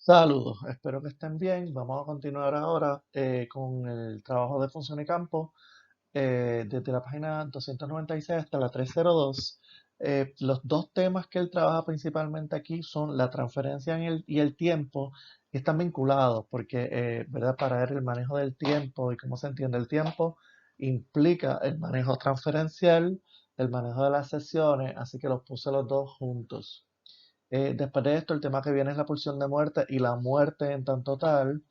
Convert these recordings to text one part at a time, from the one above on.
Saludos, espero que estén bien. Vamos a continuar ahora con el trabajo de función y campo desde la página 296 hasta la 302. Los dos temas que él trabaja principalmente aquí son la transferencia y el tiempo, y están vinculados porque, ¿verdad? Para él el manejo del tiempo y cómo se entiende el tiempo implica el manejo transferencial, el manejo de las sesiones, así que los puse los dos juntos. Después de esto, el tema que viene es la pulsión de muerte y la muerte en tanto tal.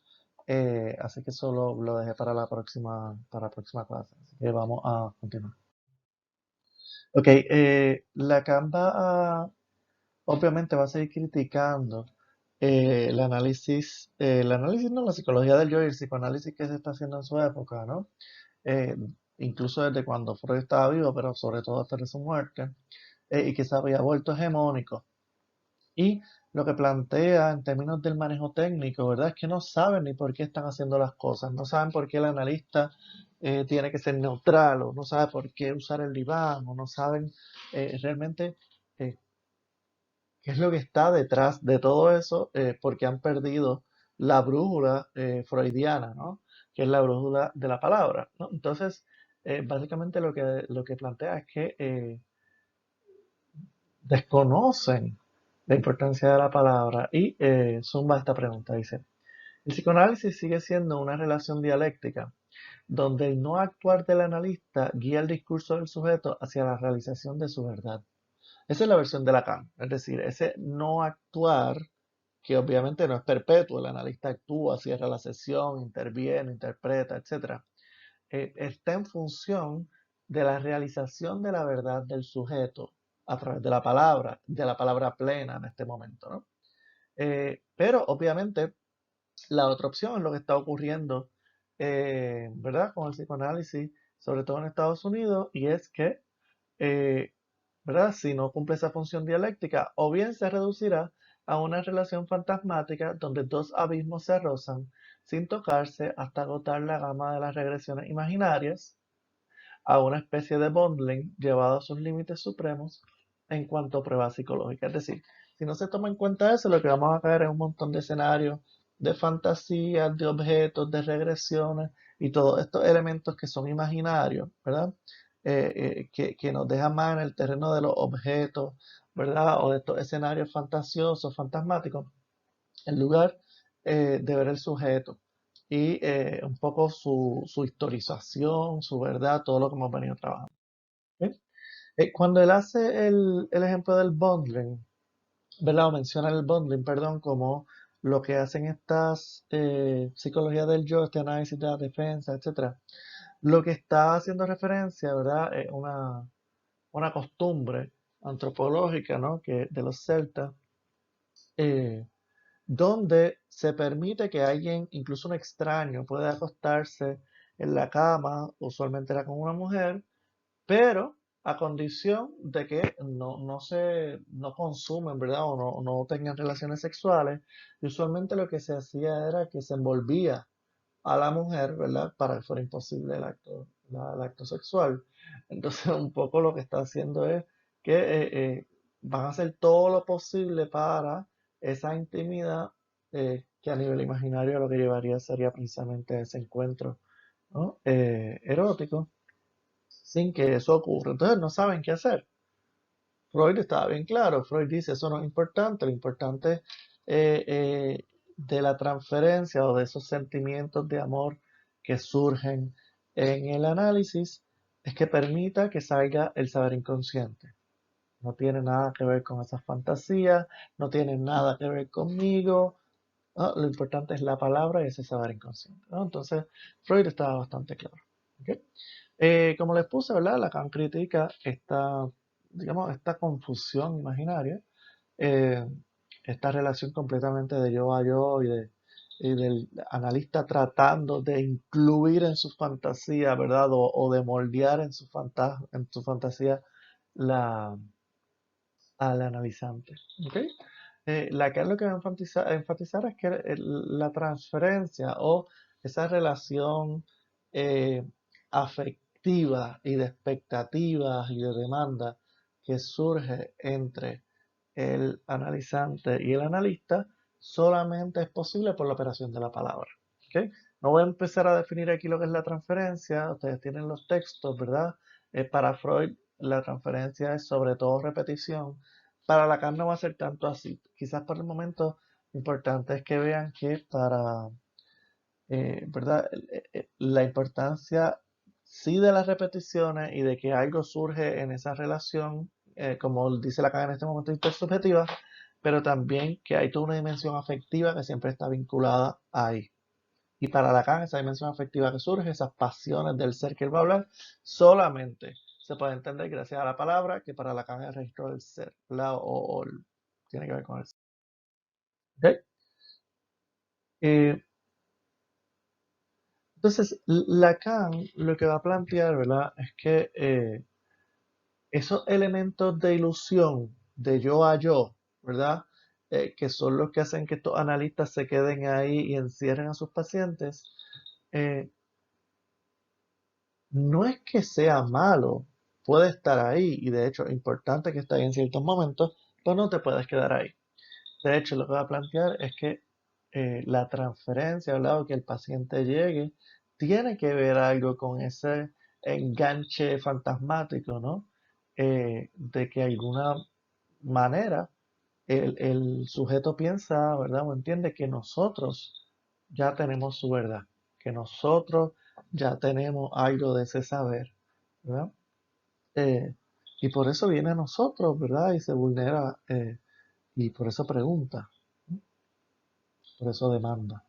Así que eso lo dejé para la próxima clase. Así que vamos a continuar. Ok, Lacan obviamente va a seguir criticando el análisis no, la psicología del yo y el psicoanálisis que se está haciendo en su época, ¿no? Eh, Incluso desde cuando Freud estaba vivo, pero sobre todo hasta de su muerte, y que se había vuelto hegemónico. Y lo que plantea en términos del manejo técnico, ¿verdad? Es que no saben ni por qué están haciendo las cosas, no saben por qué el analista tiene que ser neutral, o no sabe por qué usar el diván, o no saben realmente eh, qué es lo que está detrás de todo eso, porque han perdido la brújula freudiana, ¿no? Que es la brújula de la palabra, ¿no? Entonces, básicamente lo que plantea es que desconocen la importancia de la palabra y zumba esta pregunta. Dice, el psicoanálisis sigue siendo una relación dialéctica, donde el no actuar del analista guía el discurso del sujeto hacia la realización de su verdad. Esa es la versión de Lacan, es decir, ese no actuar, que obviamente no es perpetuo, el analista actúa, cierra la sesión, interviene, interpreta, etc. Está en función de la realización de la verdad del sujeto a través de la palabra plena en este momento, ¿no? Pero obviamente la otra opción es lo que está ocurriendo, ¿verdad? Con el psicoanálisis, sobre todo en Estados Unidos, y es que, eh, ¿verdad? Si no cumple esa función dialéctica, o bien se reducirá a una relación fantasmática donde dos abismos se rozan sin tocarse hasta agotar la gama de las regresiones imaginarias, a una especie de bundling llevado a sus límites supremos en cuanto a pruebas psicológicas. Es decir, si no se toma en cuenta eso, lo que vamos a caer es un montón de escenarios, de fantasías, de objetos, de regresiones y todos estos elementos que son imaginarios, ¿verdad? Que nos dejan más en el terreno de los objetos, ¿verdad? O de estos escenarios fantasiosos, fantasmáticos, en lugar de ver el sujeto y un poco su historización, su verdad, todo lo que hemos venido trabajando. ¿Ok? Cuando él hace el ejemplo del bundling, ¿verdad? O menciona el bundling, perdón, como lo que hacen estas psicologías del yo, este análisis de la defensa, etcétera. Lo que está haciendo referencia, ¿verdad? Es una costumbre antropológica, ¿no? Que de los celtas, eh, donde se permite que alguien, incluso un extraño, pueda acostarse en la cama, usualmente era con una mujer, pero a condición de que no consumen, ¿verdad? O no tengan relaciones sexuales. Y usualmente lo que se hacía era que se envolvía a la mujer, ¿verdad? Para que fuera imposible el acto sexual. Entonces, un poco lo que está haciendo es que van a hacer todo lo posible para esa intimidad, que a nivel imaginario lo que llevaría sería precisamente ese encuentro, ¿no? Erótico, sin que eso ocurra. Entonces, no saben qué hacer. Freud estaba bien claro. Freud dice, eso no es importante. Lo importante de la transferencia o de esos sentimientos de amor que surgen en el análisis es que permita que salga el saber inconsciente. No tiene nada que ver con esas fantasías, no tiene nada que ver conmigo, ¿no? Lo importante es la palabra y ese saber inconsciente, ¿no? Entonces, Freud estaba bastante claro. ¿Ok? Como les puse, ¿verdad? Lacan critica digamos, esta confusión imaginaria, eh, esta relación completamente de yo a yo y del analista tratando de incluir en su fantasía, ¿verdad? O de moldear en su fantasía la, al analizante. ¿Ok? Lacan lo que va a enfatizar es que la transferencia o esa relación eh, afectiva y de expectativas y de demanda que surge entre el analizante y el analista solamente es posible por la operación de la palabra. ¿Ok? No voy a empezar a definir aquí lo que es la transferencia, ustedes tienen los textos, ¿verdad? Para Freud, la transferencia es sobre todo repetición. Para Lacan no va a ser tanto así. Quizás por el momento lo importante es que vean que para, ¿verdad? La importancia sí de las repeticiones y de que algo surge en esa relación, como dice Lacan en este momento, intersubjetiva, pero también que hay toda una dimensión afectiva que siempre está vinculada ahí. Y para Lacan, esa dimensión afectiva que surge, esas pasiones del ser que él va a hablar, solamente se puede entender gracias a la palabra, que para Lacan es el registro del ser, ¿verdad? Tiene que ver con el ser. ¿Ok? Eh, entonces, Lacan lo que va a plantear, ¿verdad? Es que esos elementos de ilusión, de yo a yo, ¿verdad? Que son los que hacen que estos analistas se queden ahí y encierren a sus pacientes, eh, no es que sea malo, puede estar ahí y de hecho es importante que esté ahí en ciertos momentos, pero no te puedes quedar ahí. De hecho, lo que voy a plantear es que la transferencia, ¿verdad? O que el paciente llegue, tiene que ver algo con ese enganche fantasmático, ¿no? De que de alguna manera el sujeto piensa, ¿verdad? O entiende que nosotros ya tenemos su verdad, que nosotros ya tenemos algo de ese saber, ¿verdad? Eh, y por eso viene a nosotros, ¿verdad? Y se vulnera, y por eso pregunta, ¿no? Por eso demanda.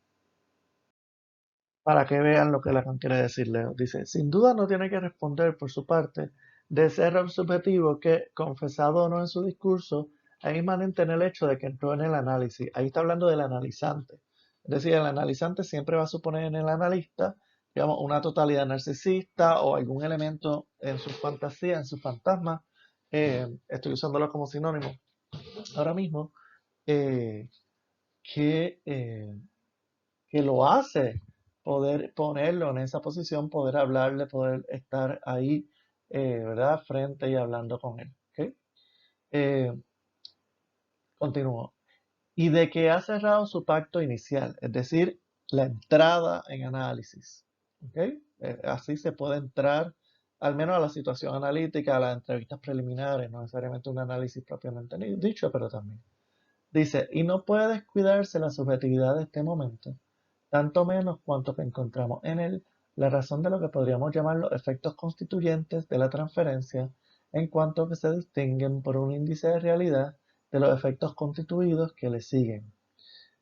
Para que vean lo que Lacan quiere decirle. Dice, sin duda no tiene que responder por su parte de ese error subjetivo que, confesado o no en su discurso, es inmanente en el hecho de que entró en el análisis. Ahí está hablando del analizante. Es decir, el analizante siempre va a suponer en el analista, digamos, una totalidad narcisista o algún elemento en su fantasía, en su fantasma. Estoy usándolo como sinónimo ahora mismo, eh, que, eh, que lo hace poder ponerlo en esa posición, poder hablarle, poder estar ahí, ¿verdad? Frente y hablando con él. ¿Ok? Eh, Continúo. Y de que ha cerrado su pacto inicial, es decir, la entrada en análisis. ¿Ok? Así se puede entrar al menos a la situación analítica, a las entrevistas preliminares, no necesariamente un análisis propiamente dicho, pero también. Dice, y no puede descuidarse la subjetividad de este momento, tanto menos cuanto que encontramos en él la razón de lo que podríamos llamar los efectos constituyentes de la transferencia, en cuanto que se distinguen por un índice de realidad de los efectos constituidos que le siguen.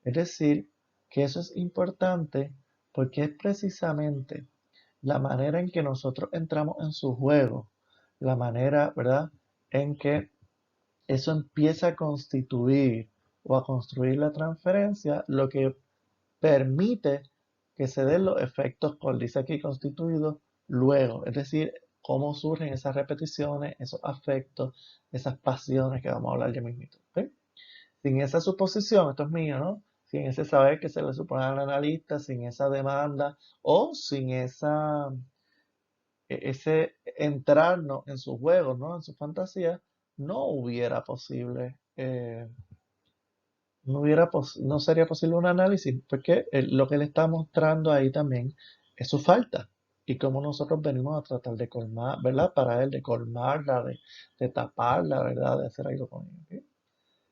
Es decir, que eso es importante porque es precisamente la manera en que nosotros entramos en su juego, la manera, ¿verdad?, en que eso empieza a constituir o a construir la transferencia, lo que permite que se den los efectos, como dice aquí, constituidos luego. Es decir, cómo surgen esas repeticiones, esos afectos, esas pasiones que vamos a hablar ya mismo. ¿Ok? Sin esa suposición, esto es mío, ¿no? Sin ese saber que se le supone al analista, sin esa demanda o sin ese entrarnos en sus juegos, ¿no? En su fantasía, no hubiera posible, no sería posible un análisis, porque lo que le está mostrando ahí también es su falta y cómo nosotros venimos a tratar de colmar, ¿verdad? Para él, de colmarla, de taparla, ¿verdad? De hacer algo con ella. ¿Ok?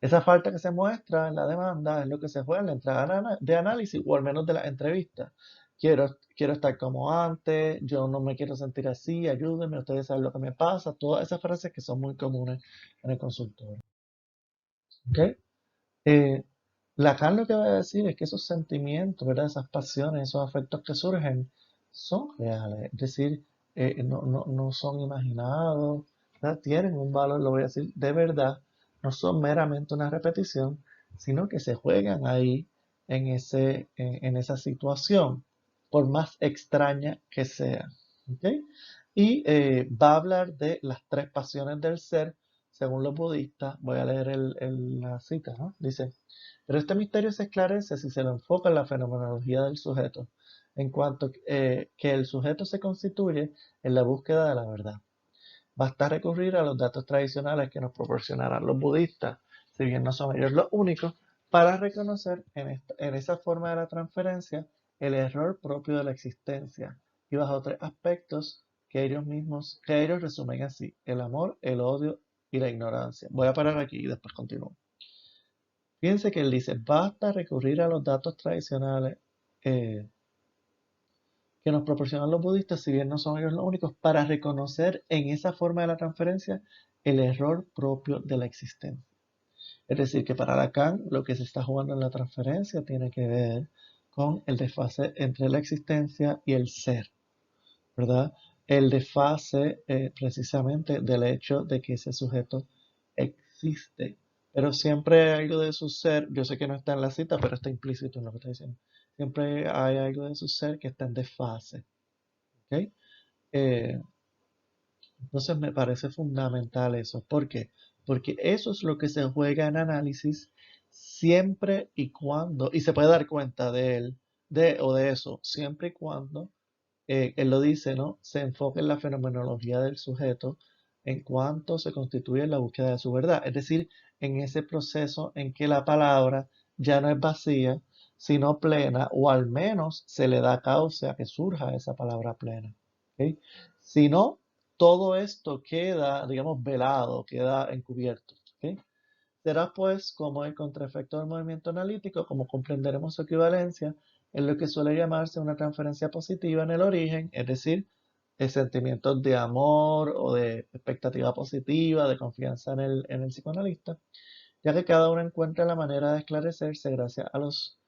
Esa falta que se muestra en la demanda es lo que se juega en la entrada de análisis, o al menos de la entrevista. Quiero estar como antes, yo no me quiero sentir así, ayúdenme, ustedes saben lo que me pasa, todas esas frases que son muy comunes en el consultorio. ¿Ok? Eh, Lacan lo que va a decir es que esos sentimientos, ¿verdad? Esas pasiones, esos afectos que surgen son reales, es decir, no son imaginados, ¿verdad? Tienen un valor, lo voy a decir, de verdad, no son meramente una repetición, sino que se juegan ahí en esa situación, por más extraña que sea. ¿Ok? Y va a hablar de las tres pasiones del ser, según los budistas. Voy a leer la cita, ¿no? Dice, pero este misterio se esclarece si se lo enfoca en la fenomenología del sujeto, en cuanto que el sujeto se constituye en la búsqueda de la verdad. Basta recurrir a los datos tradicionales que nos proporcionarán los budistas, si bien no son ellos los únicos, para reconocer en esa forma de la transferencia el error propio de la existencia y bajo tres aspectos que ellos resumen así: el amor, el odio y la ignorancia. Voy a parar aquí y después continúo. Fíjense que él dice, basta recurrir a los datos tradicionales eh, que nos proporcionan los budistas, si bien no son ellos los únicos, para reconocer en esa forma de la transferencia el error propio de la existencia. Es decir, que para Lacan lo que se está jugando en la transferencia tiene que ver con el desfase entre la existencia y el ser, ¿verdad? El desfase precisamente del hecho de que ese sujeto existe, pero siempre hay algo de su ser, yo sé que no está en la cita, pero está implícito en lo que está diciendo, siempre hay algo de su ser que está en desfase, ¿ok? Eh, entonces me parece fundamental eso. ¿Por qué? Porque eso es lo que se juega en análisis siempre y cuando, y se puede dar cuenta de él, de eso, siempre y cuando, él lo dice, ¿no? Se enfoca en la fenomenología del sujeto en cuanto se constituye en la búsqueda de su verdad. Es decir, en ese proceso en que la palabra ya no es vacía, sino plena, o al menos se le da causa a que surja esa palabra plena. ¿Ok? Si no, todo esto queda, digamos, velado, queda encubierto. ¿Ok? Será pues como el contraefecto del movimiento analítico, como comprenderemos su equivalencia, en lo que suele llamarse una transferencia positiva en el origen, es decir, sentimientos de amor o de expectativa positiva, de confianza en el psicoanalista, ya que cada uno encuentra la manera de esclarecerse gracias a los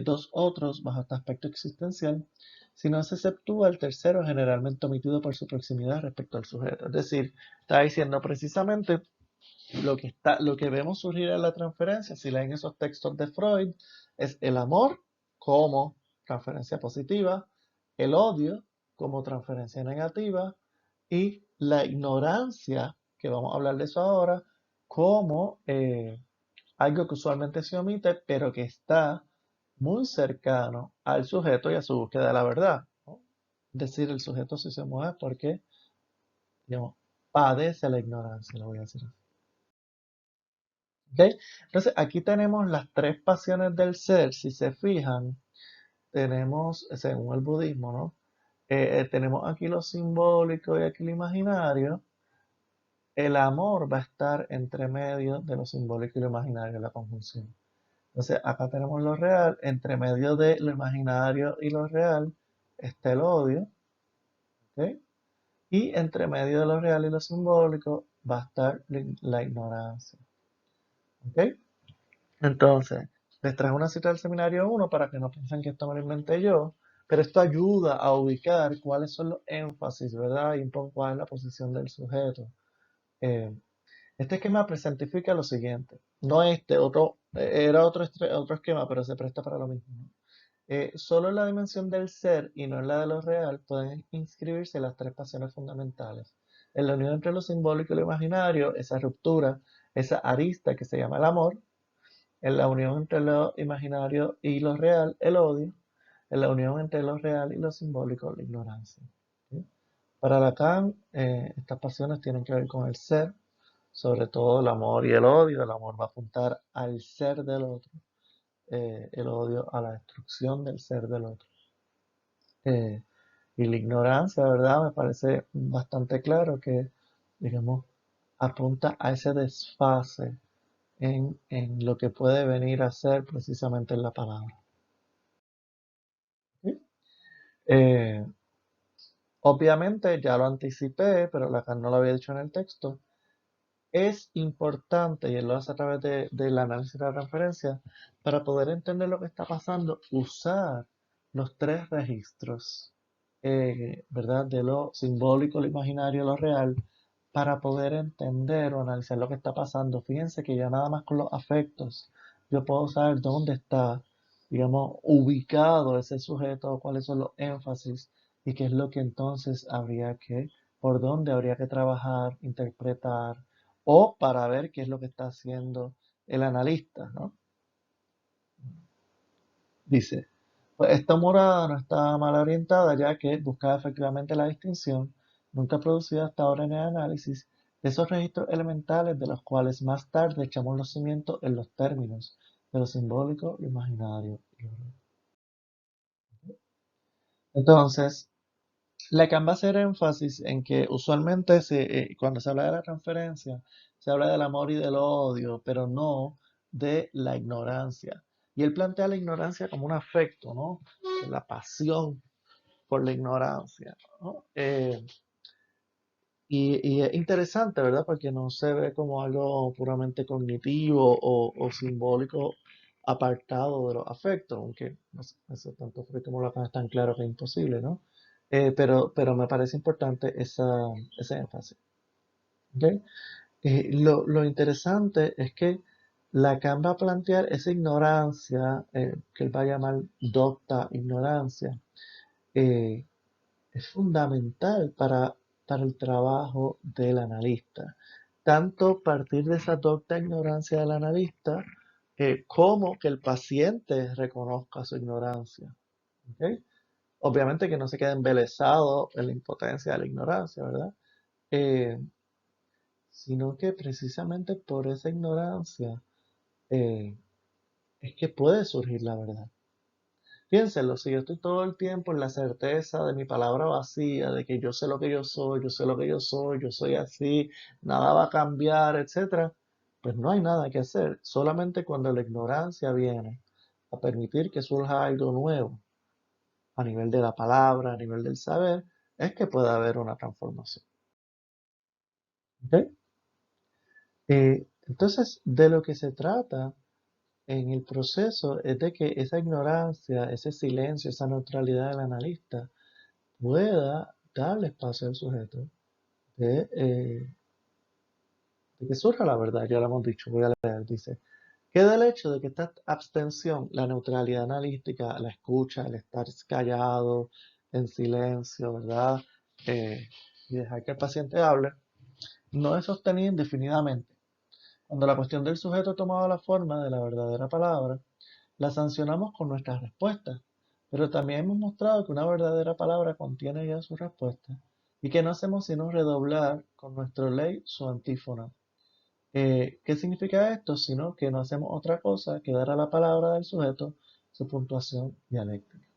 dos otros bajo este aspecto existencial, si no se exceptúa el tercero generalmente omitido por su proximidad respecto al sujeto. Es decir, está diciendo precisamente lo que vemos surgir en la transferencia, si leen esos textos de Freud, es el amor como transferencia positiva, el odio como transferencia negativa y la ignorancia, que vamos a hablar de eso ahora, como algo que usualmente se omite, pero que está muy cercano al sujeto y a su búsqueda de la verdad, ¿no? Es decir, el sujeto sí se mueve porque, digamos, padece la ignorancia, lo voy a decir así. ¿Ok? Entonces, aquí tenemos las tres pasiones del ser. Si se fijan, tenemos, según el budismo, ¿no? Tenemos aquí lo simbólico y aquí lo imaginario. El amor va a estar entre medio de lo simbólico y lo imaginario, la conjunción. Entonces, acá tenemos lo real. Entre medio de lo imaginario y lo real está el odio. ¿Ok? Y entre medio de lo real y lo simbólico va a estar la ignorancia. ¿Ok? Entonces, les traje una cita del seminario 1 para que no piensen que esto me lo inventé yo, pero esto ayuda a ubicar cuáles son los énfasis, ¿verdad? Y un poco cuál es la posición del sujeto. Eh, este esquema presentifica lo siguiente. No este, era otro esquema, pero se presta para lo mismo, ¿no? Solo en la dimensión del ser y no en la de lo real pueden inscribirse las tres pasiones fundamentales. En la unión entre lo simbólico y lo imaginario, esa ruptura, esa arista que se llama el amor, en la unión entre lo imaginario y lo real, el odio, en la unión entre lo real y lo simbólico, la ignorancia. ¿Sí? Para Lacan, estas pasiones tienen que ver con el ser, sobre todo el amor y el odio. El amor va a apuntar al ser del otro, el odio a la destrucción del ser del otro. Eh, y la ignorancia, ¿verdad? Me parece bastante claro que, digamos, apunta a ese desfase en lo que puede venir a ser precisamente en la palabra. ¿Sí? Eh, Obviamente, ya lo anticipé, pero Lacan no lo había dicho en el texto, es importante, y él lo hace a través del análisis de la referencia, para poder entender lo que está pasando, usar los tres registros, ¿verdad? De lo simbólico, lo imaginario, lo real, para poder entender o analizar lo que está pasando. Fíjense que ya nada más con los afectos, yo puedo saber dónde está, digamos, ubicado ese sujeto, cuáles son los énfasis y qué es lo que entonces por dónde habría que trabajar, interpretar o para ver qué es lo que está haciendo el analista, ¿no? Dice, pues esta morada no está mal orientada ya que buscaba efectivamente la distinción, nunca producida hasta ahora en el análisis, de esos registros elementales de los cuales más tarde echamos los cimientos en los términos, de lo simbólico, lo imaginario y lo real. Entonces, Lacan va a hacer énfasis en que usualmente cuando se habla de la transferencia, se habla del amor y del odio, pero no de la ignorancia. Y él plantea la ignorancia como un afecto, ¿no? La pasión por la ignorancia, ¿no? Y es interesante, ¿verdad? Porque no se ve como algo puramente cognitivo o simbólico apartado de los afectos, aunque no sé, eso tanto Freud como Lacan es tan claro que es imposible, ¿no? Pero me parece importante ese énfasis. ¿Ok? Lo interesante es que Lacan va a plantear esa ignorancia, que él va a llamar docta ignorancia, eh, es fundamental para el trabajo del analista. Tanto partir de esa docta ignorancia del analista, como que el paciente reconozca su ignorancia. ¿Ok? Obviamente que no se quede embelesado en la impotencia de la ignorancia, ¿verdad? Eh, Sino que precisamente por esa ignorancia eh, es que puede surgir la verdad. Piénsenlo, si yo estoy todo el tiempo en la certeza de mi palabra vacía, de que yo sé lo que yo soy, yo sé lo que yo soy, yo soy así, nada va a cambiar, etcétera, pues no hay nada que hacer. Solamente cuando la ignorancia viene a permitir que surja algo nuevo a nivel de la palabra, a nivel del saber, es que puede haber una transformación. ¿Ok? Entonces, de lo que se trata en el proceso es de que esa ignorancia, ese silencio, esa neutralidad del analista pueda darle espacio al sujeto de que surja la verdad. Ya lo hemos dicho, voy a leer, dice, queda el hecho de que esta abstención, la neutralidad analítica, la escucha, el estar callado, en silencio, ¿verdad? Y dejar que el paciente hable, no es sostenida indefinidamente. Cuando la cuestión del sujeto ha tomado la forma de la verdadera palabra, la sancionamos con nuestras respuestas, pero también hemos mostrado que una verdadera palabra contiene ya su respuesta y que no hacemos sino redoblar con nuestra ley su antífona. ¿Qué significa esto? Sino que no hacemos otra cosa que dar a la palabra del sujeto su puntuación dialéctica.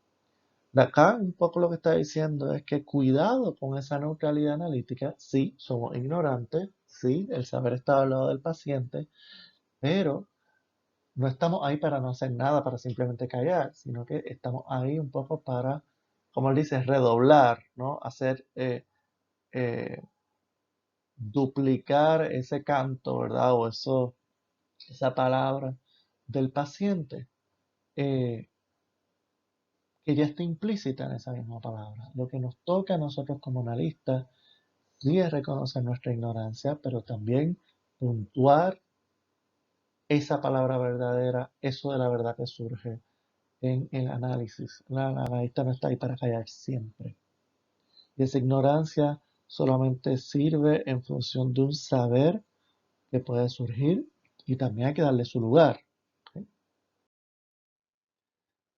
De acá un poco lo que está diciendo es que cuidado con esa neutralidad analítica. Sí, somos ignorantes, sí, el saber está al lado del paciente, pero no estamos ahí para no hacer nada, para simplemente callar, sino que estamos ahí un poco para, como él dice, redoblar, ¿no? Hacer, eh, duplicar ese canto, ¿verdad? O esa palabra del paciente, eh, que ya está implícita en esa misma palabra. Lo que nos toca a nosotros como analistas sí es reconocer nuestra ignorancia, pero también puntuar esa palabra verdadera, eso de la verdad que surge en el análisis. El analista no está ahí para callar siempre. Y esa ignorancia solamente sirve en función de un saber que puede surgir y también hay que darle su lugar. ¿Ok?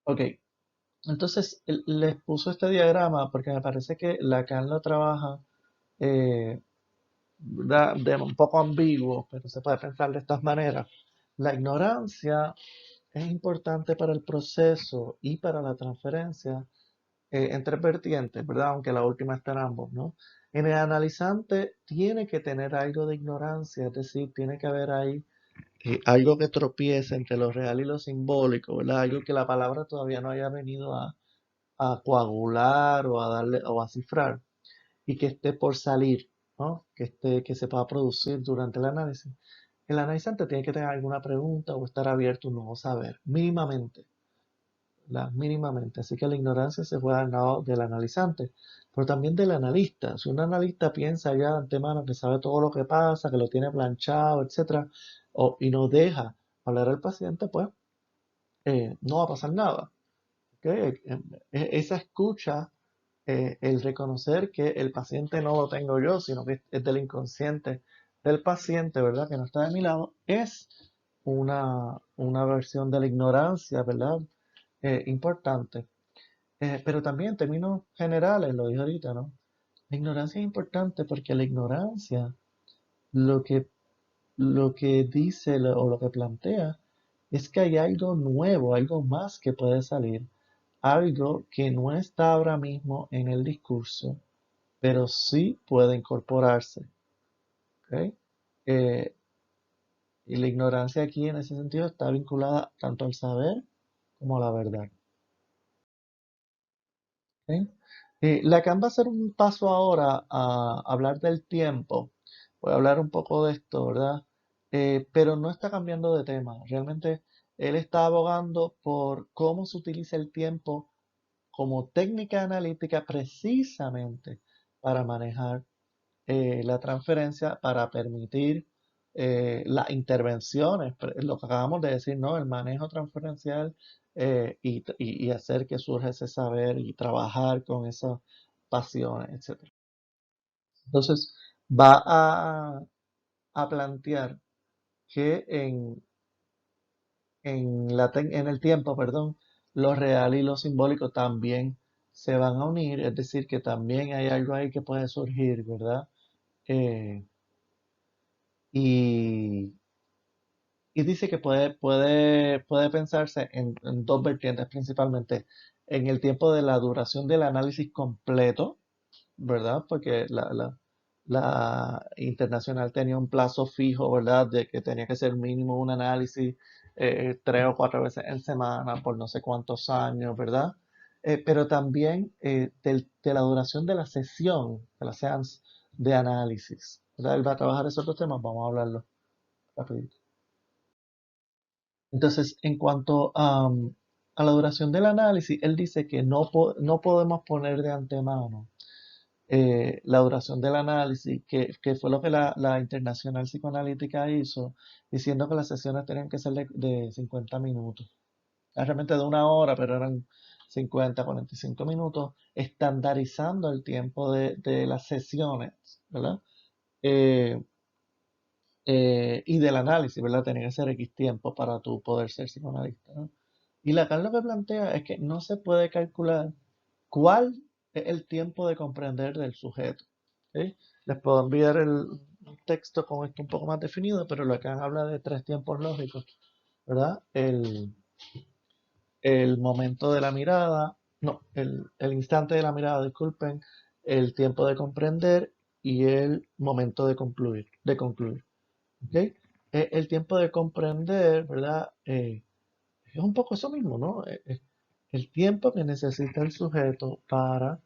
Ok, entonces les puso este diagrama porque me parece que Lacan lo trabaja eh, de un poco ambiguo, pero se puede pensar de estas maneras. La ignorancia es importante para el proceso y para la transferencia en tres vertientes, ¿verdad? Aunque la última está en ambos, ¿no? En el analizante tiene que tener algo de ignorancia, es decir, tiene que haber ahí algo que tropiece entre lo real y lo simbólico, ¿verdad? Algo que la palabra todavía no haya venido a coagular o a darle o a cifrar y que esté por salir, ¿no? Que se pueda producir durante el análisis. El analizante tiene que tener alguna pregunta o estar abierto a un nuevo saber, mínimamente, mínimamente. Así que la ignorancia se puede dar lado del analizante, pero también del analista. Si un analista piensa ya de antemano que sabe todo lo que pasa, que lo tiene planchado, etcétera, y no deja hablar al paciente, pues no va a pasar nada. ¿Ok? Esa escucha, el reconocer que el paciente no lo tengo yo, sino que es del inconsciente del paciente, ¿verdad? Que no está de mi lado, es una versión de la ignorancia, ¿verdad? Importante. Pero también en términos generales, lo dije ahorita, ¿no? La ignorancia es importante porque la ignorancia lo que, lo que dice o lo que plantea es que hay algo nuevo, algo más que puede salir, algo que no está ahora mismo en el discurso, pero sí puede incorporarse. ¿Ok? Eh, y la ignorancia aquí en ese sentido está vinculada tanto al saber como a la verdad. ¿Ok? Lacan va a hacer un paso ahora a hablar del tiempo. Voy a hablar un poco de esto, ¿verdad? Pero no está cambiando de tema. Realmente él está abogando por cómo se utiliza el tiempo como técnica analítica precisamente para manejar la transferencia, para permitir las intervenciones, lo que acabamos de decir, ¿no? El manejo transferencial y hacer que surja ese saber y trabajar con esas pasiones, etcétera. Entonces, va a plantear que en el tiempo, perdón, lo real y lo simbólico también se van a unir, es decir, que también hay algo ahí que puede surgir, ¿verdad? Eh, y, y dice que puede pensarse en dos vertientes principalmente, en el tiempo de la duración del análisis completo, ¿verdad? Porque la internacional tenía un plazo fijo, ¿verdad? De que tenía que ser mínimo un análisis 3 o 4 veces en semana por no sé cuántos años, ¿verdad? Pero también de la duración de la sesión, de la seance de análisis, ¿verdad? Él va a trabajar esos dos temas, vamos a hablarlo rapidito. Entonces, en cuanto a la duración del análisis, él dice que no podemos poner de antemano la duración del análisis, que fue lo que la Internacional Psicoanalítica hizo, diciendo que las sesiones tenían que ser de 50 minutos. Era realmente de 1 hora, pero eran 50, 45 minutos, estandarizando el tiempo de las sesiones, ¿verdad? Eh, y del análisis, ¿verdad? Tenía que ser X tiempo para tú poder ser psicoanalista, ¿no? Y Lacan lo que plantea es que no se puede calcular cuál es el tiempo de comprender del sujeto. ¿Sí? Les puedo enviar un texto con esto un poco más definido, pero Lacan habla de 3 tiempos lógicos, ¿verdad? El momento de la mirada, no, el instante de la mirada, disculpen, el tiempo de comprender y el momento de concluir. ¿Ok? El tiempo de comprender, ¿verdad? Es un poco eso mismo, ¿no? El tiempo que necesita el sujeto para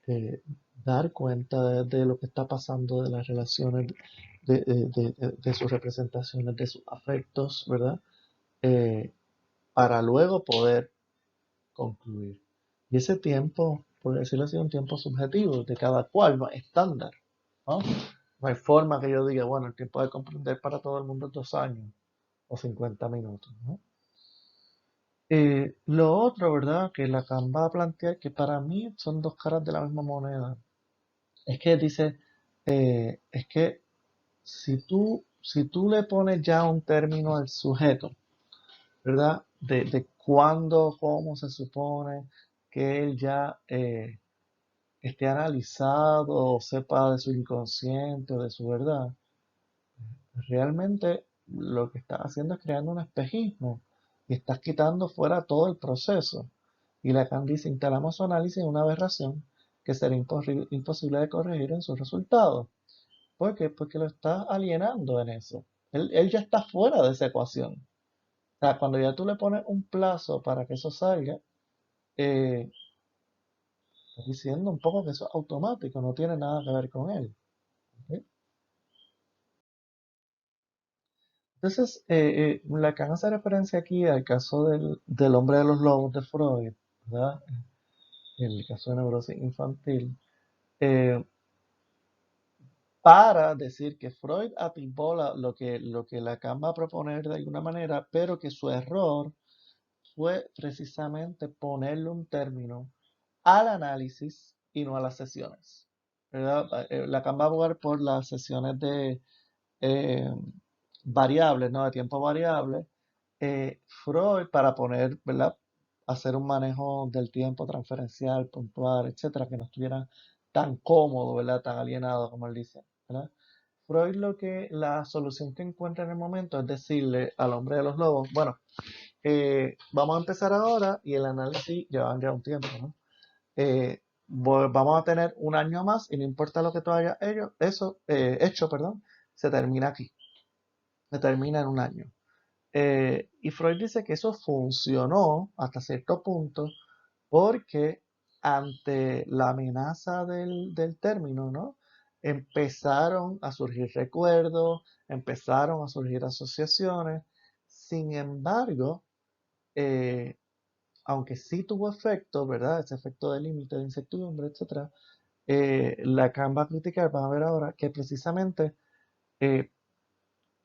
eh, dar cuenta de lo que está pasando, de las relaciones, de sus representaciones, de sus afectos, ¿verdad? Eh, para luego poder concluir. Y ese tiempo, por decirlo así, es un tiempo subjetivo de cada cual, no es estándar, ¿no? No hay forma que yo diga, bueno, el tiempo de comprender para todo el mundo es 2 años o 50 minutos, ¿no? Lo otro, ¿verdad? Que Lacan va a plantear que para mí son dos caras de la misma moneda. Es que dice, es que si tú le pones ya un término al sujeto, ¿verdad? De cuándo, cómo se supone que él ya esté analizado o sepa de su inconsciente o de su verdad, realmente lo que estás haciendo es creando un espejismo y estás quitando fuera todo el proceso. Y Lacan dice, instalamos su análisis en una aberración que será imposible de corregir en sus resultados. ¿Por qué? Porque lo estás alienando en eso. Él ya está fuera de esa ecuación. O sea, cuando ya tú le pones un plazo para que eso salga, eh, estás diciendo un poco que eso es automático, no tiene nada que ver con él. ¿Ok? Entonces, Lacan hace referencia aquí al caso del hombre de los lobos de Freud, ¿verdad? El caso de neurosis infantil, eh, para decir que Freud atipó lo que Lacan va a proponer de alguna manera, pero que su error fue precisamente ponerle un término al análisis y no a las sesiones, ¿verdad? Lacan va a abogar por las sesiones de eh, variables, ¿no? De tiempo variable. Freud, para poner, ¿verdad? Hacer un manejo del tiempo transferencial, puntual, etcétera, que no estuviera tan cómodo, ¿verdad? Tan alienado, como él dice, ¿verdad? Freud la solución que encuentra en el momento es decirle al hombre de los lobos, bueno, vamos a empezar ahora y el análisis lleva ya un tiempo, ¿no? Vamos a tener un año más y no importa lo que tú hayas hecho, perdón, se termina aquí, se termina en un año. Y Freud dice que eso funcionó hasta cierto punto porque ante la amenaza del término, ¿no? Empezaron a surgir recuerdos, empezaron a surgir asociaciones. Sin embargo, eh, aunque sí tuvo efecto, ¿verdad? Ese efecto de límite, de incertidumbre, etcétera, Lacan va a criticar, van a ver ahora, que precisamente eh,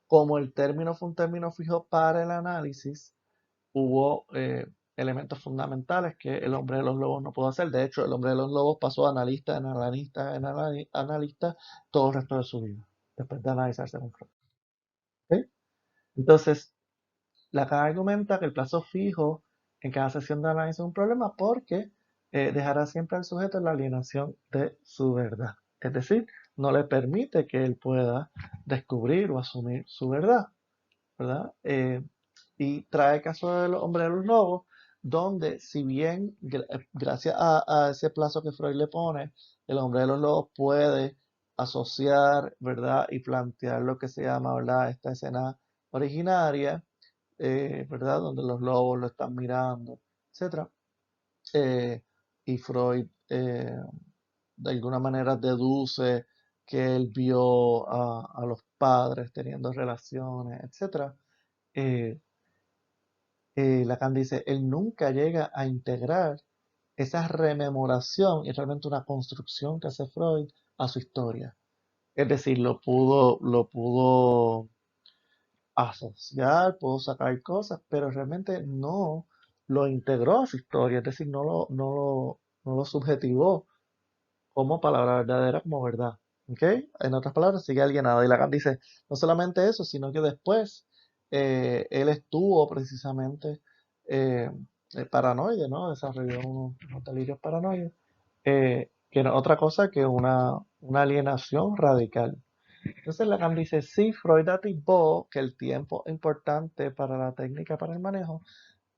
como el término fue un término fijo para el análisis, hubo elementos fundamentales que el hombre de los lobos no pudo hacer. De hecho, el hombre de los lobos pasó a analista en analista en analista todo el resto de su vida, después de analizarse con Freud. ¿Ok? Entonces, Lacan argumenta que el plazo fijo en cada sesión de análisis es un problema porque dejará siempre al sujeto en la alienación de su verdad. Es decir, no le permite que él pueda descubrir o asumir su verdad, ¿verdad? Y trae el caso del hombre de los lobos, donde si bien gracias a ese plazo que Freud le pone, el hombre de los lobos puede asociar, ¿verdad? Y plantear lo que se llama, ¿verdad? Esta escena originaria, ¿verdad? Donde los lobos lo están mirando, etcétera. Y Freud de alguna manera deduce que él vio a los padres teniendo relaciones, etcétera. Eh, Lacan dice, él nunca llega a integrar esa rememoración y realmente una construcción que hace Freud a su historia. Es decir, lo pudo asociar, pudo sacar cosas, pero realmente no lo integró a su historia, es decir, no lo subjetivó como palabra verdadera, como verdad. ¿Ok? En otras palabras, sigue alienado. Y Lacan dice, no solamente eso, sino que después él estuvo precisamente eh, paranoide, ¿no? Desarrolló unos delirios paranoides, que no es otra cosa que una alienación radical. Entonces Lacan dice, sí, Freud atisbó que el tiempo es importante para la técnica, para el manejo,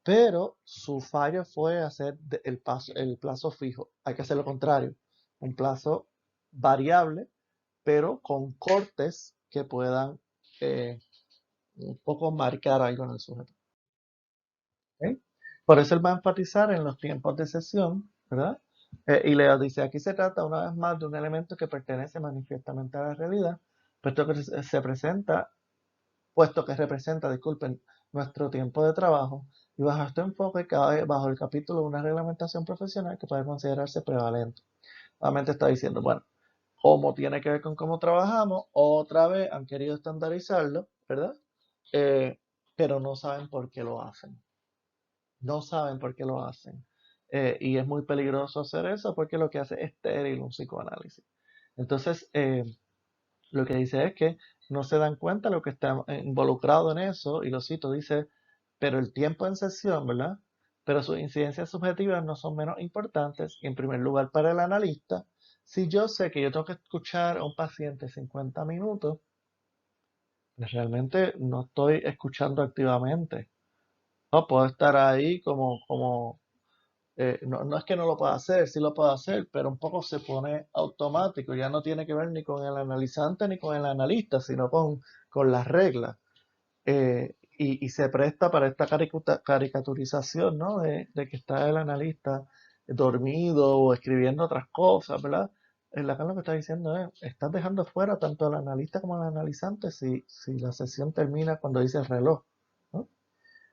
pero su fallo fue hacer el plazo fijo. Hay que hacer lo contrario, un plazo variable, pero con cortes que puedan eh, un poco marcar algo en el sujeto. ¿Ok? Por eso él va a enfatizar en los tiempos de sesión, ¿verdad? Y le dice, aquí se trata una vez más de un elemento que pertenece manifiestamente a la realidad, puesto que se presenta puesto que representa, disculpen, nuestro tiempo de trabajo, y bajo este enfoque cabe bajo el capítulo una reglamentación profesional que puede considerarse prevalente. Nuevamente está diciendo, bueno, cómo tiene que ver con cómo trabajamos, otra vez han querido estandarizarlo, ¿verdad? Eh, pero no saben por qué lo hacen. No saben por qué lo hacen. Y es muy peligroso hacer eso porque lo que hace es estéril un psicoanálisis. Entonces, lo que dice es que no se dan cuenta de lo que está involucrado en eso, y lo cito, dice, pero el tiempo en sesión, ¿verdad? Pero sus incidencias subjetivas no son menos importantes, y en primer lugar para el analista, si yo sé que yo tengo que escuchar a un paciente 50 minutos, pues realmente no estoy escuchando activamente. No puedo estar ahí no es que no lo pueda hacer, sí lo puedo hacer, pero un poco se pone automático, ya no tiene que ver ni con el analizante ni con el analista, sino con las reglas. Y se presta para esta caricaturización, ¿no? De que está el analista dormido o escribiendo otras cosas, ¿verdad? Lacan lo que está diciendo es, estás dejando fuera tanto al analista como al analizante si la sesión termina cuando dice el reloj, ¿no?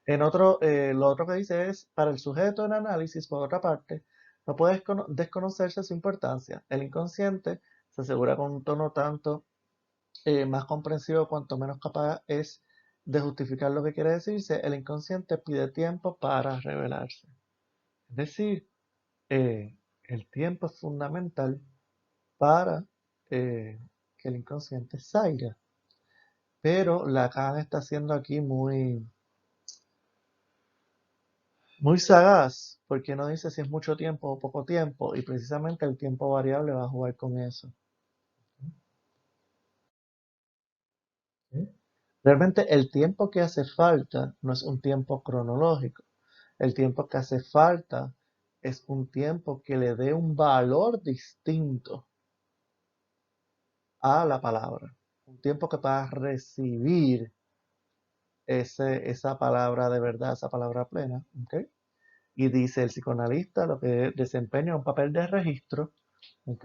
Lo otro que dice es, para el sujeto en análisis, por otra parte, no puede desconocerse su importancia. El inconsciente se asegura con un tono tanto más comprensivo cuanto menos capaz es de justificar lo que quiere decirse. El inconsciente pide tiempo para revelarse. Es decir, el tiempo es fundamental para que el inconsciente salga. Pero Lacan está haciendo aquí muy sagaz, porque no dice si es mucho tiempo o poco tiempo, y precisamente el tiempo variable va a jugar con eso. Realmente el tiempo que hace falta no es un tiempo cronológico. El tiempo que hace falta es un tiempo que le dé un valor distinto a la palabra. Un tiempo que pueda recibir esa palabra de verdad, esa palabra plena. ¿Ok? Y dice el psicoanalista lo que desempeña un papel de registro, ¿ok?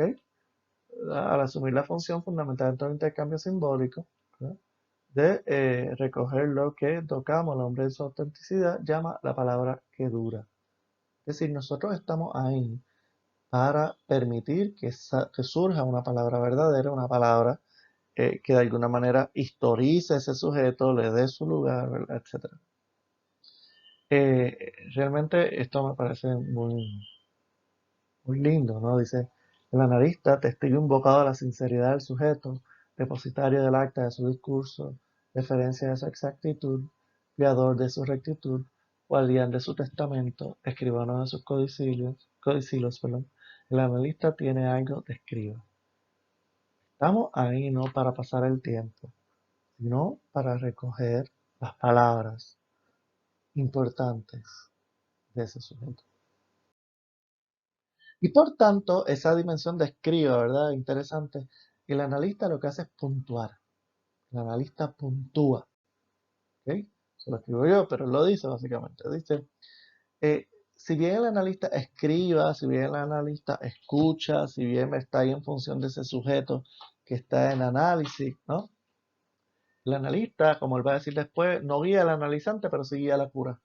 Al asumir la función fundamental dentro del intercambio simbólico, ¿no? De recoger lo que tocamos, el hombre en su autenticidad llama la palabra que dura. Es decir, nosotros estamos ahí para permitir que surja una palabra verdadera, una palabra que de alguna manera historice ese sujeto, le dé su lugar, ¿verdad? Etcétera. Realmente esto me parece muy lindo, ¿no? Dice, el analista, testigo invocado a la sinceridad del sujeto, depositario del acta de su discurso, referencia de su exactitud, fiador de su rectitud, guardián de su testamento, escribano de sus codicilios, perdón. El analista tiene algo de escriba. Estamos ahí no para pasar el tiempo, sino para recoger las palabras importantes de ese sujeto. Y por tanto, esa dimensión de escriba, ¿verdad? Interesante. El analista lo que hace es puntuar. El analista puntúa. ¿Ok? Se lo escribo yo, pero él lo dice básicamente. Dice, si bien el analista escriba, si bien el analista escucha, si bien está ahí en función de ese sujeto que está en análisis, ¿no? El analista, como él va a decir después, no guía al analizante, pero sí guía a la cura.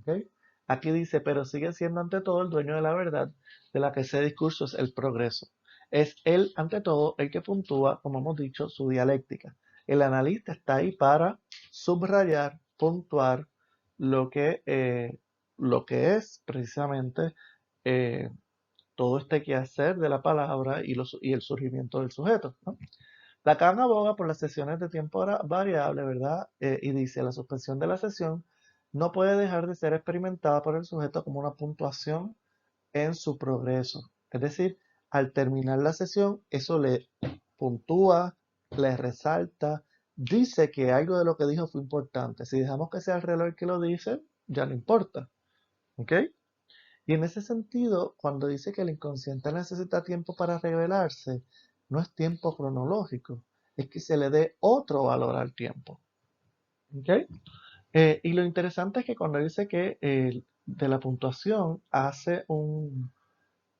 ¿Ok? Aquí dice, pero sigue siendo ante todo el dueño de la verdad, de la que ese discurso es el progreso. Es él, ante todo, el que puntúa, como hemos dicho, su dialéctica. El analista está ahí para subrayar, puntuar lo que, eh, lo que es precisamente eh, todo este quehacer de la palabra y el surgimiento del sujeto, ¿no? Lacan aboga por las sesiones de tiempo variable, ¿verdad? Y dice, la suspensión de la sesión no puede dejar de ser experimentada por el sujeto como una puntuación en su progreso. Es decir, al terminar la sesión, eso le puntúa, le resalta, dice que algo de lo que dijo fue importante. Si dejamos que sea el reloj que lo dice, ya no importa. ¿Ok? Y en ese sentido, cuando dice que el inconsciente necesita tiempo para revelarse, no es tiempo cronológico, es que se le dé otro valor al tiempo. ¿Ok? Y lo interesante es que cuando dice que de la puntuación hace un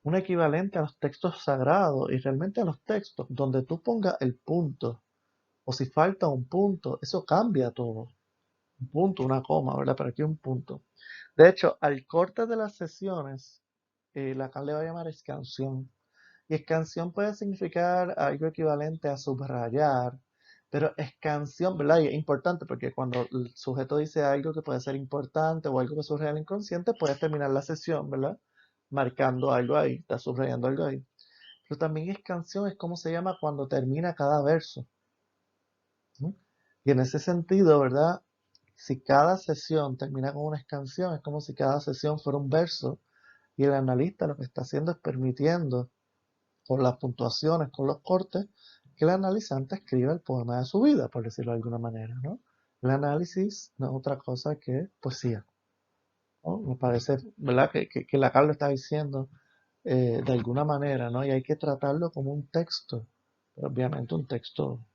equivalente a los textos sagrados y realmente a los textos, donde tú pongas el punto, o si falta un punto, eso cambia todo. Un punto, una coma, ¿verdad? Pero aquí un punto. De hecho, al corte de las sesiones, Lacan le va a llamar escansión. Y escansión puede significar algo equivalente a subrayar, pero escansión, ¿verdad? Y es importante porque cuando el sujeto dice algo que puede ser importante o algo que surge del inconsciente, puede terminar la sesión, ¿verdad? Marcando algo ahí, está subrayando algo ahí. Pero también escansión es como se llama cuando termina cada verso. ¿No? Y en ese sentido, ¿verdad? Si cada sesión termina con una escansión, es como si cada sesión fuera un verso y el analista lo que está haciendo es permitiendo, con las puntuaciones, con los cortes, que el analizante escriba el poema de su vida, por decirlo de alguna manera, ¿no? El análisis no es otra cosa que poesía, ¿no? Me parece, ¿verdad? Que Lacan lo está diciendo de alguna manera, ¿no? Y hay que tratarlo como un texto, pero obviamente un texto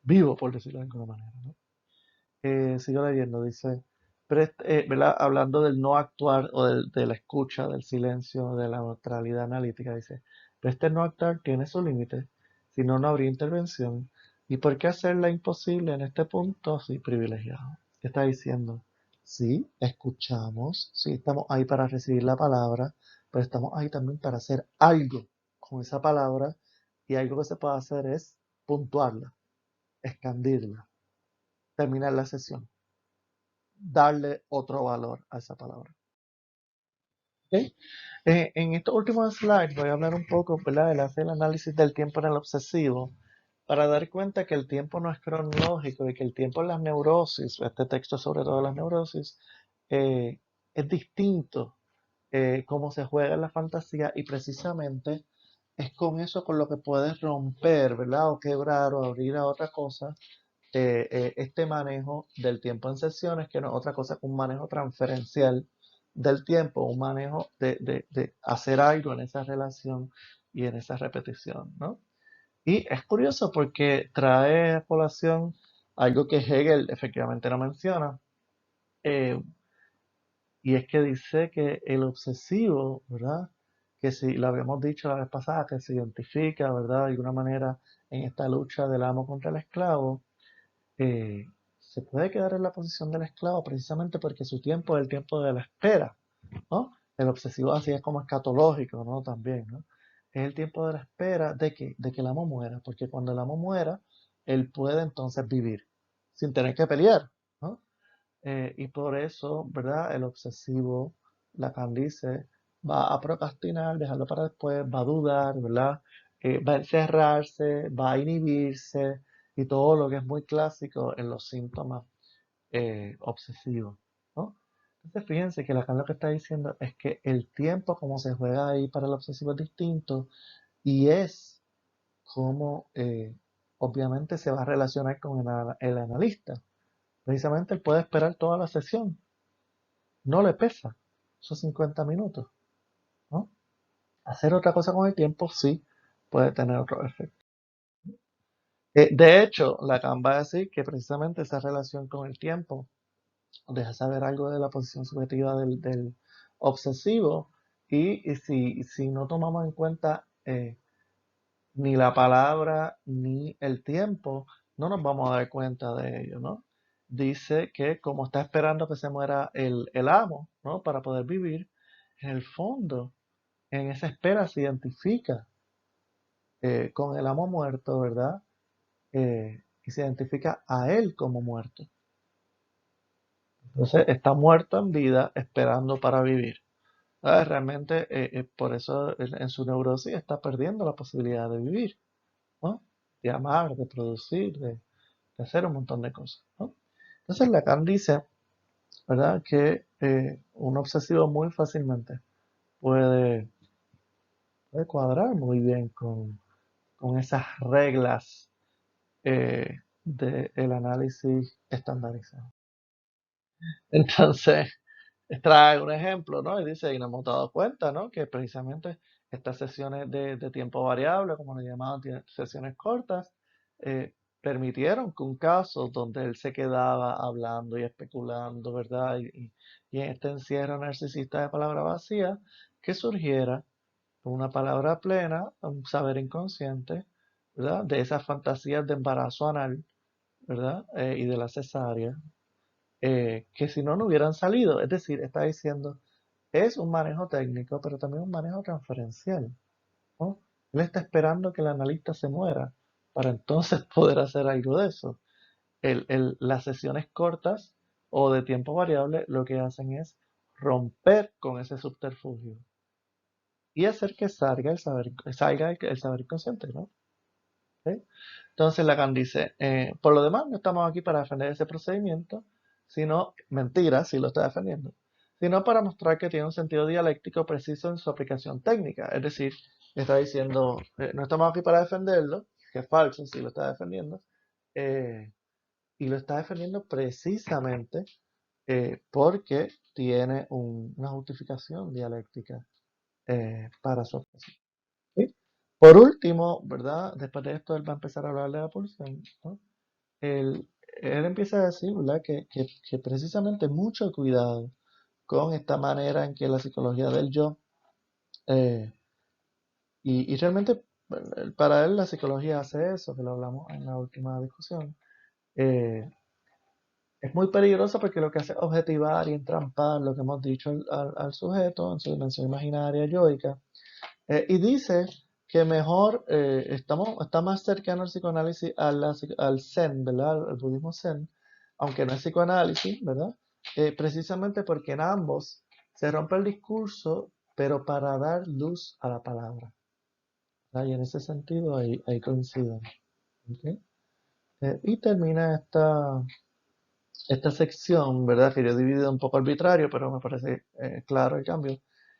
vivo, por decirlo de alguna manera, ¿no? Sigo leyendo, dice, ¿verdad? Hablando del no actuar o de la escucha, del silencio, de la neutralidad analítica, dice, pero este no actuar tiene su límite, si no, no habría intervención. ¿Y por qué hacerla imposible en este punto? Sí, privilegiado. ¿Qué está diciendo? Sí, escuchamos, sí, estamos ahí para recibir la palabra, pero estamos ahí también para hacer algo con esa palabra y algo que se puede hacer es puntuarla, expandirla, terminar la sesión, darle otro valor a esa palabra. ¿Ok? En estos últimos slides voy a hablar un poco, ¿verdad? Del hacer el análisis del tiempo en el obsesivo, para dar cuenta que el tiempo no es cronológico y que el tiempo en las neurosis, este texto sobre todo las neurosis, eh, es distinto cómo se juega en la fantasía y precisamente es con eso con lo que puedes romper, ¿verdad? O quebrar o abrir a otra cosa este manejo del tiempo en sesiones, que no es otra cosa que un manejo transferencial del tiempo, un manejo de hacer algo en esa relación y en esa repetición, ¿no? Y es curioso porque trae a colación algo que Hegel efectivamente no menciona, eh, y es que dice que el obsesivo, ¿verdad? Que si lo habíamos dicho la vez pasada, que se identifica, ¿verdad? De alguna manera en esta lucha del amo contra el esclavo, eh, se puede quedar en la posición del esclavo precisamente porque su tiempo es el tiempo de la espera, ¿no? El obsesivo así es como escatológico, ¿no? También, ¿no? Es el tiempo de la espera de que el amo muera, porque cuando el amo muera, él puede entonces vivir sin tener que pelear, ¿no? Y por eso, ¿verdad? El obsesivo, Lacan dice, va a procrastinar, dejarlo para después, va a dudar, ¿verdad? Va a encerrarse, va a inhibirse y todo lo que es muy clásico en los síntomas obsesivos, ¿no? Entonces fíjense que Lacan lo que está diciendo es que el tiempo como se juega ahí para el obsesivo es distinto y es como obviamente se va a relacionar con el analista. Precisamente él puede esperar toda la sesión, no le pesa esos 50 minutos, ¿no? Hacer otra cosa con el tiempo sí puede tener otro efecto. De hecho, Lacan va a decir que precisamente esa relación con el tiempo deja saber algo de la posición subjetiva del obsesivo y si no tomamos en cuenta ni la palabra ni el tiempo, no nos vamos a dar cuenta de ello, ¿no? Dice que como está esperando que se muera el amo, ¿no? Para poder vivir, en el fondo, en esa espera se identifica con el amo muerto, ¿verdad? Y se identifica a él como muerto. Entonces está muerto en vida esperando para vivir. Realmente, por eso en su neurosis está perdiendo la posibilidad de vivir, ¿no? De amar, de producir, de hacer un montón de cosas, ¿no? Entonces Lacan dice, ¿verdad? Que un obsesivo muy fácilmente puede, puede cuadrar muy bien con esas reglas del análisis estandarizado. Entonces, trae un ejemplo, ¿no? Y dice, y nos hemos dado cuenta, ¿no? Que precisamente estas sesiones de tiempo variable, como le llamaban, sesiones cortas, permitieron que un caso donde él se quedaba hablando y especulando, ¿verdad? Y en este encierro narcisista de palabra vacía, que surgiera una palabra plena, un saber inconsciente, ¿verdad? De esas fantasías de embarazo anal, ¿verdad? Y de la cesárea, que si no, no hubieran salido. Es decir, está diciendo, es un manejo técnico, pero también un manejo transferencial, ¿no? Él está esperando que el analista se muera para entonces poder hacer algo de eso. Las sesiones cortas o de tiempo variable lo que hacen es romper con ese subterfugio y hacer que salga el saber inconsciente, ¿no? ¿Ok? Entonces Lacan dice, por lo demás, no estamos aquí para defender ese procedimiento, sino, mentira, si lo está defendiendo, sino para mostrar que tiene un sentido dialéctico preciso en su aplicación técnica. Es decir, está diciendo, no estamos aquí para defenderlo, que es falso si lo está defendiendo, eh, y lo está defendiendo precisamente porque tiene una justificación dialéctica para su aplicación. ¿Sí? Por último, ¿verdad? Después de esto, él va a empezar a hablar de la pulsión, ¿no? Él, él empieza a decir, ¿verdad? Que precisamente mucho cuidado con esta manera en que la psicología del yo, eh, y realmente para él la psicología hace eso, que lo hablamos en la última discusión, eh, es muy peligrosa porque lo que hace es objetivar y entrampar lo que hemos dicho al sujeto en su dimensión imaginaria yoica. Y dice que mejor está más cercano al psicoanálisis al Zen, ¿verdad? Al budismo Zen, aunque no es psicoanálisis, ¿verdad? Precisamente porque en ambos se rompe el discurso, pero para dar luz a la palabra, ¿verdad? Y en ese sentido ahí coinciden. ¿Ok? Y termina esta sección, ¿verdad? Que yo he dividido un poco arbitrario, pero me parece claro el cambio.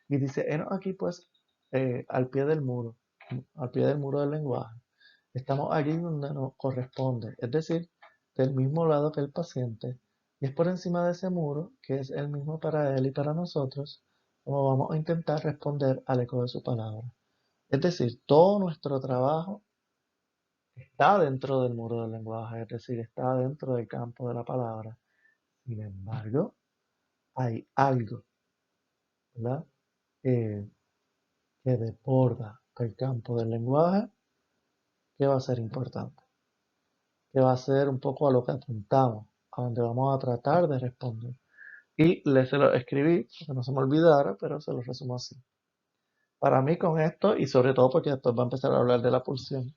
Y dice, aquí pues al pie del muro del lenguaje. Estamos allí donde nos corresponde, es decir, del mismo lado que el paciente y es por encima de ese muro, que es el mismo para él y para nosotros, como vamos a intentar responder al eco de su palabra. Es decir, todo nuestro trabajo está dentro del muro del lenguaje, es decir, está dentro del campo de la palabra. Sin embargo, hay algo, ¿verdad? Eh, que desborda el campo del lenguaje, que va a ser importante, que va a ser un poco a lo que apuntamos, a donde vamos a tratar de responder. Y se lo escribí, para que no se me olvidara, pero se lo resumo así. Para mí con esto, y sobre todo porque después va a empezar a hablar de la pulsión,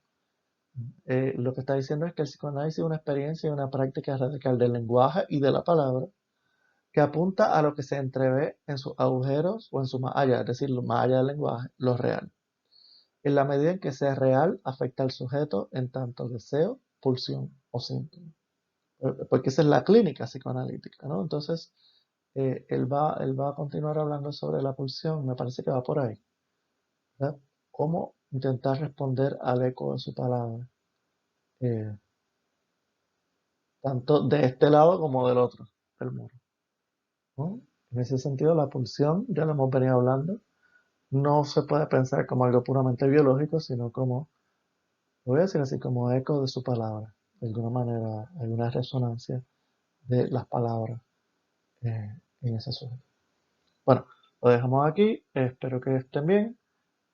lo que está diciendo es que el psicoanálisis es una experiencia y una práctica radical del lenguaje y de la palabra que apunta a lo que se entrevé en sus agujeros o en su más allá, es decir, lo más allá del lenguaje, lo real. En la medida en que sea real, afecta al sujeto en tanto deseo, pulsión o síntoma. Porque esa es la clínica psicoanalítica, ¿no? Entonces, él va a continuar hablando sobre la pulsión, me parece que va por ahí, ¿verdad? Cómo intentar responder al eco de su palabra, eh, tanto de este lado como del otro, del muro, ¿no? En ese sentido, la pulsión, ya lo hemos venido hablando, no se puede pensar como algo puramente biológico, sino como, lo voy a decir así, como eco de su palabra. De alguna manera, hay una resonancia de las palabras en ese sujeto. Bueno, lo dejamos aquí, espero que estén bien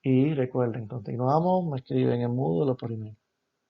y recuerden, continuamos, me escriben en Moodle o por email.